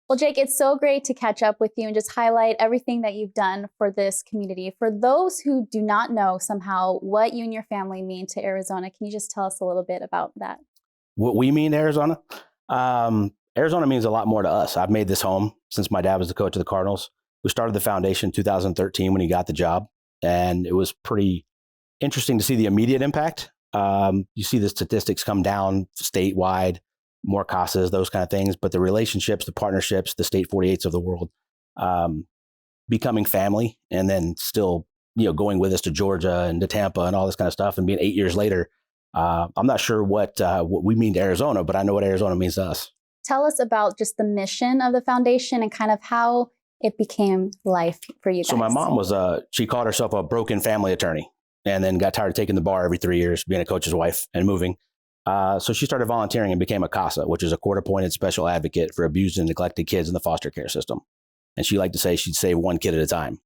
Well, Jake, it's so great to catch up with you and just highlight everything that you've done for this community. For those who do not know somehow what you and your family mean to Arizona, can you just tell us a little bit about that? What we mean to Arizona? Arizona means a lot more to us. I've made this home since my dad was the coach of the Cardinals. We started the foundation in 2013 when he got the job, and it was pretty interesting to see the immediate impact. You see the statistics come down statewide, more CASAs, those kind of things, but the relationships, the partnerships, the state 48s of the world, becoming family, and then still, going with us to Georgia and to Tampa and all this kind of stuff, and being 8 years later, I'm not sure what we mean to Arizona, but I know what Arizona means to us. Tell us about just the mission of the foundation and kind of how it became life for you guys. So my mom she called herself a broken family attorney, and then got tired of taking the bar every 3 years, being a coach's wife and moving. So she started volunteering and became a CASA, which is a court-appointed special advocate for abused and neglected kids in the foster care system. And she liked to say she'd save one kid at a time.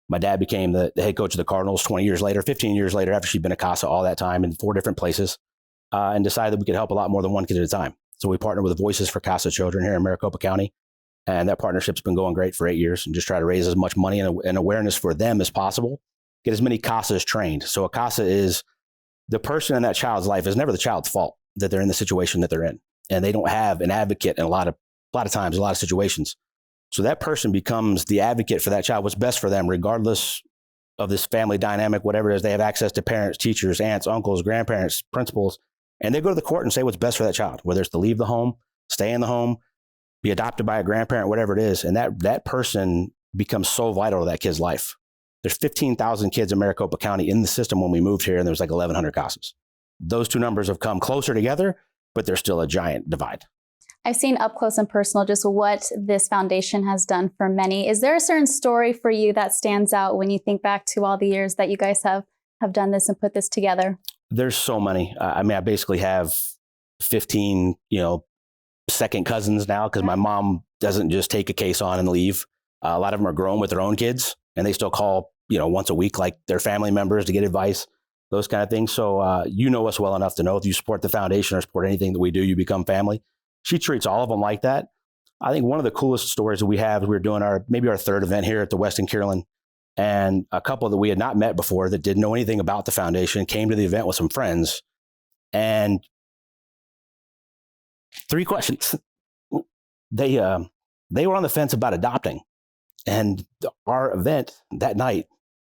My dad became the head coach of the Cardinals 20 years later, 15 years later, after she'd been a CASA all that time in 4 different places, and decided that we could help a lot more than one kid at a time. So we partnered with Voices for CASA Children here in Maricopa County. And that partnership's been going great for 8 years, and just try to raise as much money and awareness for them as possible. Get as many CASAs trained. So a CASA is the person in that child's life is never the child's fault that they're in the situation that they're in. And they don't have an advocate in a lot of times, a lot of situations. So that person becomes the advocate for that child, what's best for them, regardless of this family dynamic, whatever it is. They have access to parents, teachers, aunts, uncles, grandparents, principals, and they go to the court and say what's best for that child, whether it's to leave the home, stay in the home, be adopted by a grandparent, whatever it is. And that person becomes so vital to that kid's life. There's 15,000 kids in Maricopa County in the system when we moved here, and there's like 1,100 CASAs. Those two numbers have come closer together, but there's still a giant divide. I've seen up close and personal just what this foundation has done for many. Is there a certain story for you that stands out when you think back to all the years that you guys have done this and put this together? There's so many. I basically have 15, second cousins now, because my mom doesn't just take a case on and leave. A lot of them are grown with their own kids, and they still call, once a week, like their family members to get advice, those kind of things. So you know us well enough to know if you support the foundation or support anything that we do, you become family. She treats all of them like that. I think one of the coolest stories that we have, we were doing maybe our third event here at the Westin Kierland, and a couple that we had not met before that didn't know anything about the foundation came to the event with some friends, and 3 questions. They were on the fence about adopting, and our event that night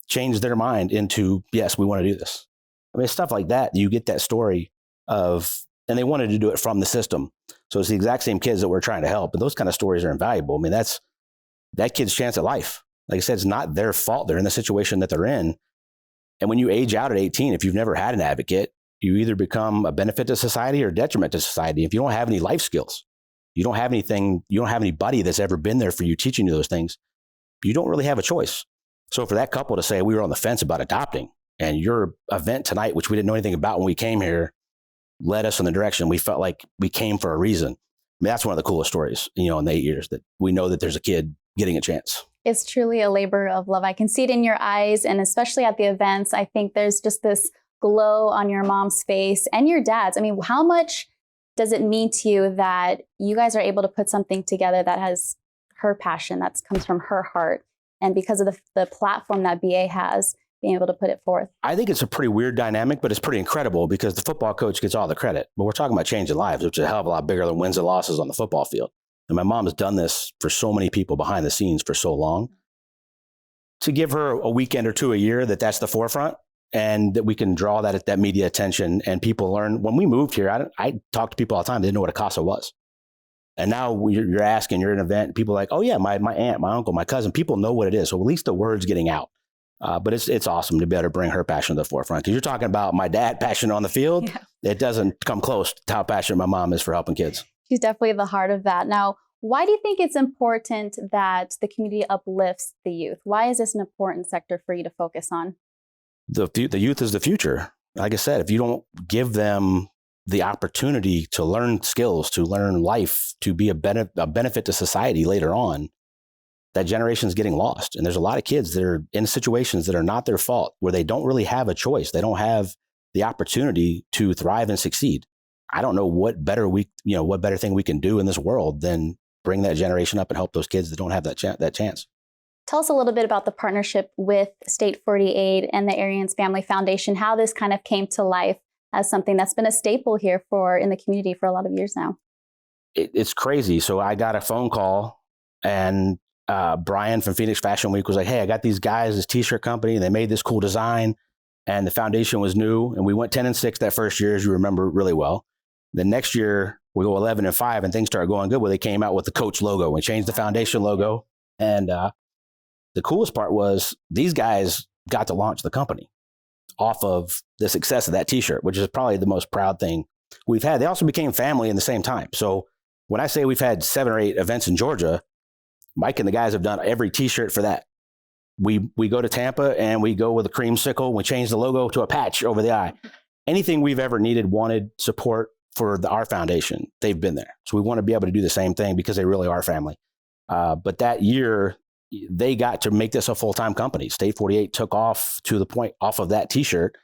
changed their mind into, yes, we want to do this. I mean, stuff like that. You get that story of, and they wanted to do it from the system. So it's the exact same kids that we're trying to help. And those kind of stories are invaluable. I mean, that's that kid's chance at life. Like I said, it's not their fault. They're in the situation that they're in. And when you age out at 18, if you've never had an advocate, you either become a benefit to society or detriment to society. If you don't have any life skills, you don't have anything, you don't have anybody that's ever been there for you teaching you those things, you don't really have a choice. So for that couple to say we were on the fence about adopting, and your event tonight, which we didn't know anything about when we came here, led us in the direction we felt like we came for a reason. I mean, that's one of the coolest stories, in the 8 years that we know that there's a kid getting a chance. It's truly a labor of love. I can see it in your eyes, and especially at the events, I think there's just this glow on your mom's face and your dad's. I mean, how much does it mean to you that you guys are able to put something together that has her passion, that comes from her heart, and because of the platform that BA has, being able to put it forth? I think it's a pretty weird dynamic, but it's pretty incredible because the football coach gets all the credit. But we're talking about changing lives, which is a hell of a lot bigger than wins and losses on the football field. And my mom has done this for so many people behind the scenes for so long. To give her a weekend or two a year that's the forefront, and that we can draw that media attention and people learn. When we moved here, I talk to people all the time. They didn't know what a CASA was. And now you're asking, you're at an event, people are like, oh yeah, my aunt, my uncle, my cousin, people know what it is. So at least the word's getting out. But it's awesome to be able to bring her passion to the forefront. Because you're talking about my dad passionate on the field. Yeah. It doesn't come close to how passionate my mom is for helping kids. She's definitely the heart of that. Now, why do you think it's important that the community uplifts the youth? Why is this an important sector for you to focus on? The youth is the future. Like I said, if you don't give them the opportunity to learn skills, to learn life, to be a benefit to society later on, that generation is getting lost. And there's a lot of kids that are in situations that are not their fault, where they don't really have a choice. They don't have the opportunity to thrive and succeed. I don't know what better thing we can do in this world than bring that generation up and help those kids that don't have that chance. Tell us a little bit about the partnership with State 48 and the Arians Family Foundation, how this kind of came to life as something that's been a staple here in the community for a lot of years now. It's crazy. So I got a phone call, and Brian from Phoenix Fashion Week was like, hey, I got these guys, this t-shirt company, and they made this cool design, and the foundation was new. And we went 10-6 that first year, as you remember really well. The next year, we go 11-5, and things started going good. Well, they came out with the Coach logo. We changed the foundation logo. And the coolest part was these guys got to launch the company off of the success of that t-shirt, which is probably the most proud thing we've had. They also became family in the same time. So when I say we've had 7 or 8 events in Georgia, Mike and the guys have done every t-shirt for that. We go to Tampa and we go with a creamsicle. We change the logo to a patch over the eye. Anything we've ever needed, wanted, support for our foundation, they've been there. So we want to be able to do the same thing because they really are family. But that year, they got to make this a full-time company. State 48 took off to the point off of that t-shirt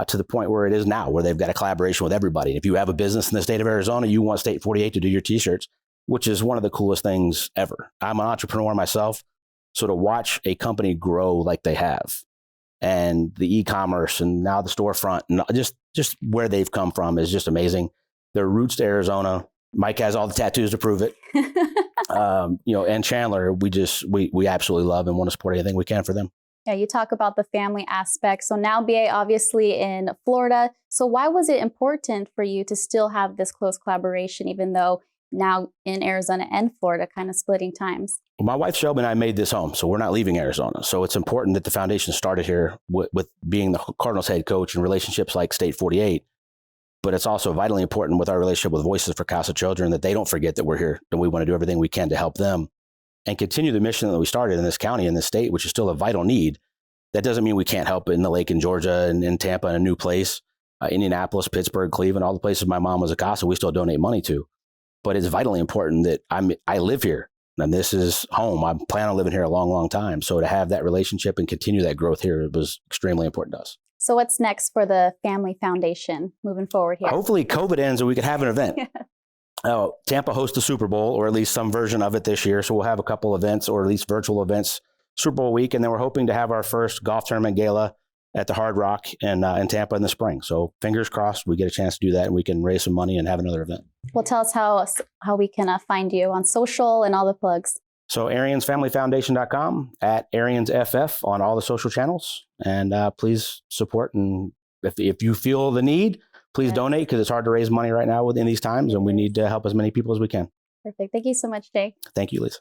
to the point where it is now, where they've got a collaboration with everybody. And if you have a business in the state of Arizona, you want State 48 to do your t-shirts, which is one of the coolest things ever. I'm an entrepreneur myself. So to watch a company grow like they have, and the e-commerce and now the storefront and just where they've come from is just amazing. Their roots to Arizona. Mike has all the tattoos to prove it. And Chandler, we absolutely love and want to support anything we can for them. Yeah, you talk about the family aspect. So now BA obviously in Florida. So why was it important for you to still have this close collaboration, even though now in Arizona and Florida, kind of splitting times? Well, my wife Shelby and I made this home, so we're not leaving Arizona. So it's important that the foundation started here with being the Cardinals head coach and relationships like State 48. But it's also vitally important with our relationship with Voices for Casa Children that they don't forget that we're here and we want to do everything we can to help them and continue the mission that we started in this county, in this state, which is still a vital need. That doesn't mean we can't help in the lake in Georgia and in Tampa and a new place, Indianapolis, Pittsburgh, Cleveland, all the places my mom was a Casa, we still donate money to. But it's vitally important that I live here and this is home. I plan on living here a long, long time. So to have that relationship and continue that growth here was extremely important to us. So what's next for the Family Foundation moving forward here? Hopefully COVID ends and we could have an event. Tampa hosts the Super Bowl, or at least some version of it this year. So we'll have a couple events, or at least virtual events, Super Bowl week. And then we're hoping to have our first golf tournament gala at the Hard Rock in Tampa in the spring. So fingers crossed we get a chance to do that and we can raise some money and have another event. Well, tell us how we can find you on social and all the plugs. So AriansFamilyFoundation.com, at AriansFF on all the social channels. And please support. And if you feel the need, please donate, because it's hard to raise money right now within these times. And we need to help as many people as we can. Perfect. Thank you so much, Jay. Thank you, Lisa.